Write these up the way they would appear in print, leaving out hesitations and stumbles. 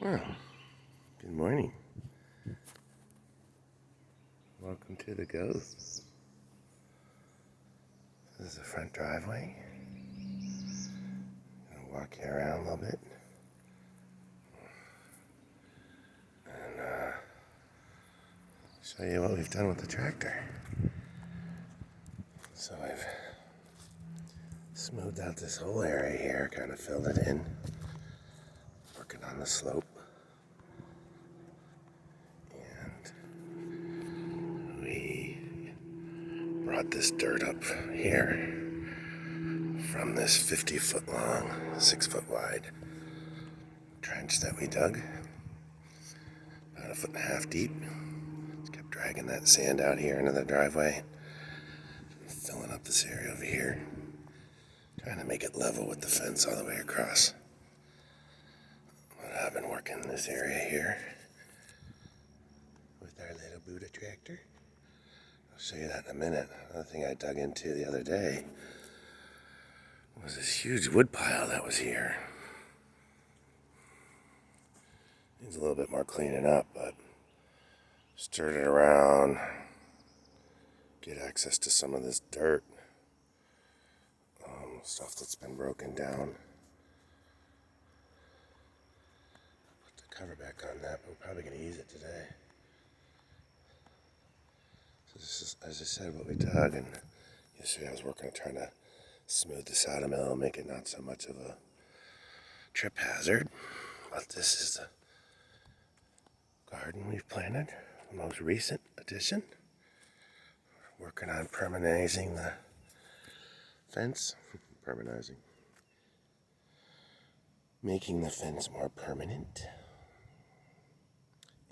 Well, good morning. Welcome to the Ghosts. This is the front driveway. Gonna walk you around a little bit. And show you what we've done with the tractor. So I've smoothed out this whole area here, kind of filled it in. Working on the slope. And we brought this dirt up here from this 50-foot long, 6-foot wide trench that we dug. About 1.5 feet deep. Just kept dragging that sand out here into the driveway. Filling up this area over here. Trying to make it level with the fence all the way across. But I've been working this area here with our little Buddha tractor. I'll show you that in a minute. Another thing I dug into the other day was this huge wood pile that was here. Needs a little bit more cleaning up, but stirred it around, get access to some of this dirt, stuff that's been broken down. Put the cover back on that, but we're probably going to use it today. So this is, as I said, what we dug, and yesterday I was working on trying to smooth this out a little, make it not so much of a trip hazard. But this is the garden we've planted, the most recent addition. We're working on permanizing the fence. Permanizing. Making the fence more permanent.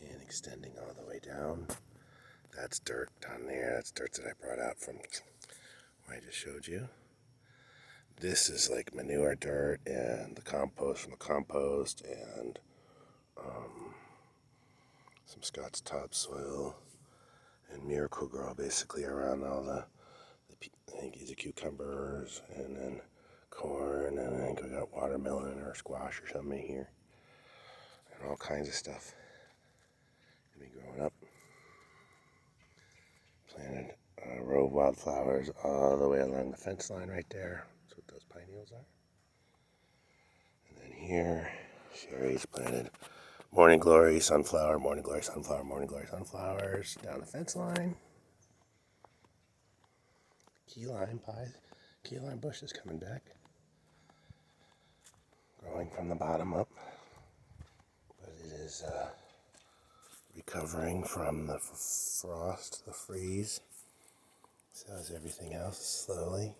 And extending all the way down. That's dirt down there. That's dirt that I brought out from where I just showed you. This is like manure dirt and the compost from the compost and some Scott's topsoil and Miracle Grow basically around all the I think these are cucumbers and then corn, and I think we got watermelon or squash or something in here. And all kinds of stuff. Gonna be growing up. Planted a row of wildflowers all the way along the fence line right there. That's what those pineals are. And then here, Sherry's planted morning glory, sunflower, morning glory, sunflower, morning glory, sunflowers down the fence line. Key lime bush is coming back. Growing from the bottom up. But it is recovering from the frost, the freeze. So is everything else slowly.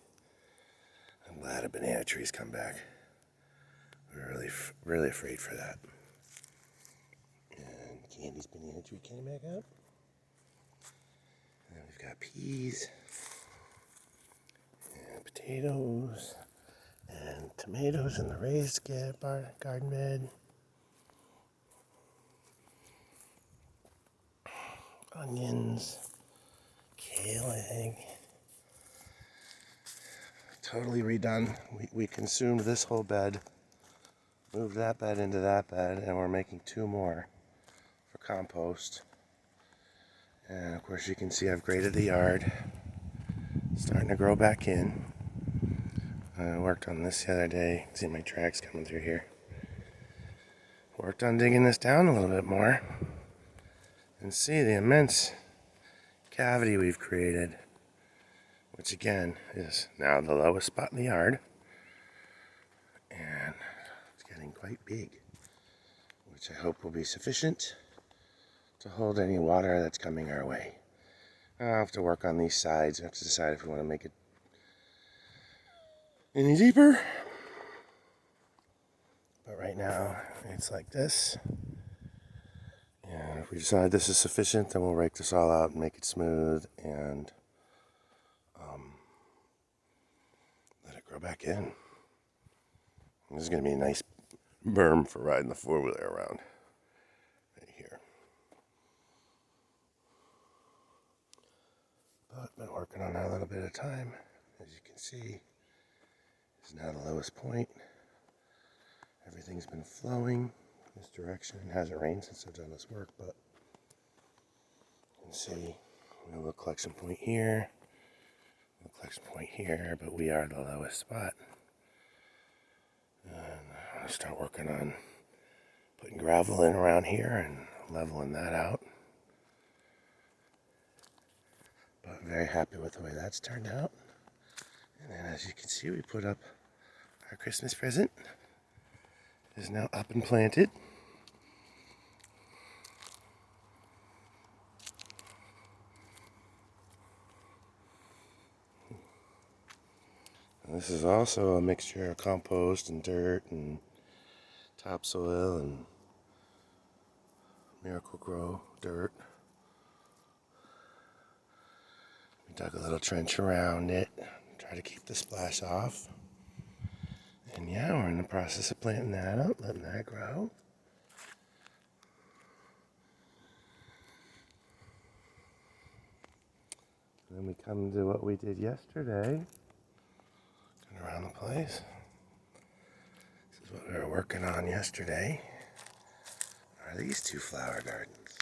I'm glad a banana tree's come back. We were really afraid for that. And Candy's banana tree came back up. And we've got peas. And potatoes. And tomatoes in the raised garden bed. Onions. Kale, I think. Totally redone. We consumed this whole bed. Moved that bed into that bed. And we're making 2 more for compost. And of course you can see I've graded the yard. Starting to grow back in. I worked on this the other day. See my tracks coming through here. Worked on digging this down a little bit more. And see the immense cavity we've created. Which again is now the lowest spot in the yard. And it's getting quite big. Which I hope will be sufficient to hold any water that's coming our way. I'll have to work on these sides. I have to decide if we want to make it any deeper. But right now, it's like this. And if we decide this is sufficient, then we'll rake this all out and make it smooth and let it grow back in. And this is going to be a nice berm for riding the 4-wheeler around. Right here. But been working on that a little bit of time. As you can see, it's now the lowest point. Everything's been flowing this direction. It hasn't rained since I've done this work, but you can see we have a little collection point here, a little collection point here, but we are the lowest spot. And I'll start working on putting gravel in around here and leveling that out. But I'm very happy with the way that's turned out. And then as you can see, we put up our Christmas present. It is now up and planted. And this is also a mixture of compost and dirt and topsoil and Miracle-Gro dirt. We dug a little trench around it, try to keep the splash off. And yeah, we're in the process of planting that up, letting that grow. And then we come to what we did yesterday. Going around the place. This is what we were working on yesterday. Are these two flower gardens?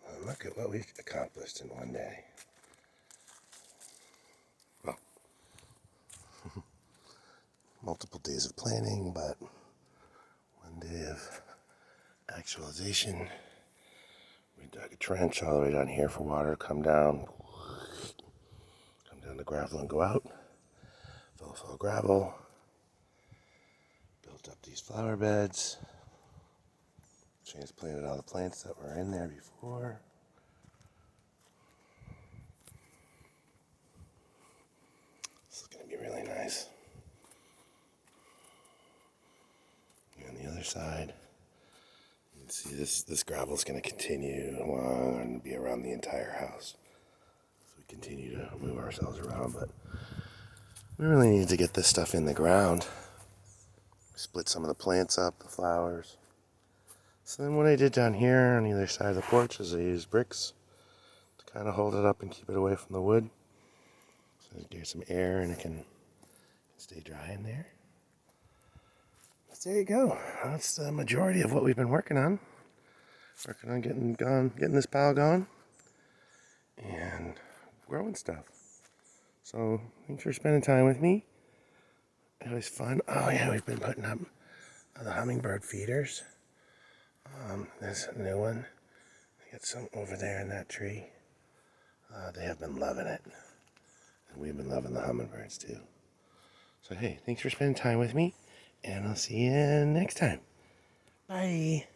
Well, look at what we've accomplished in one day. Well, multiple days of planning, but one day of actualization. We dug a trench all the way down here for water to come down the gravel and go out. Fill full of gravel. Built up these flower beds. Transplanted all the plants that were in there before. This is going to be really nice. And on the other side, you can see this gravel is going to continue along and be around the entire house. So we continue to move ourselves around, but we really need to get this stuff in the ground. Split some of the plants up, the flowers. So then what I did down here on either side of the porch is I used bricks to kind of hold it up and keep it away from the wood. So there's some air and it can stay dry in there. But there you go. That's the majority of what we've been working on. Working on getting this pile going and growing stuff. So thanks for spending time with me. It was fun. Oh yeah, we've been putting up the hummingbird feeders. There's a new one. I got some over there in that tree. They have been loving it. And we've been loving the hummingbirds too. So hey, thanks for spending time with me. And I'll see you next time. Bye.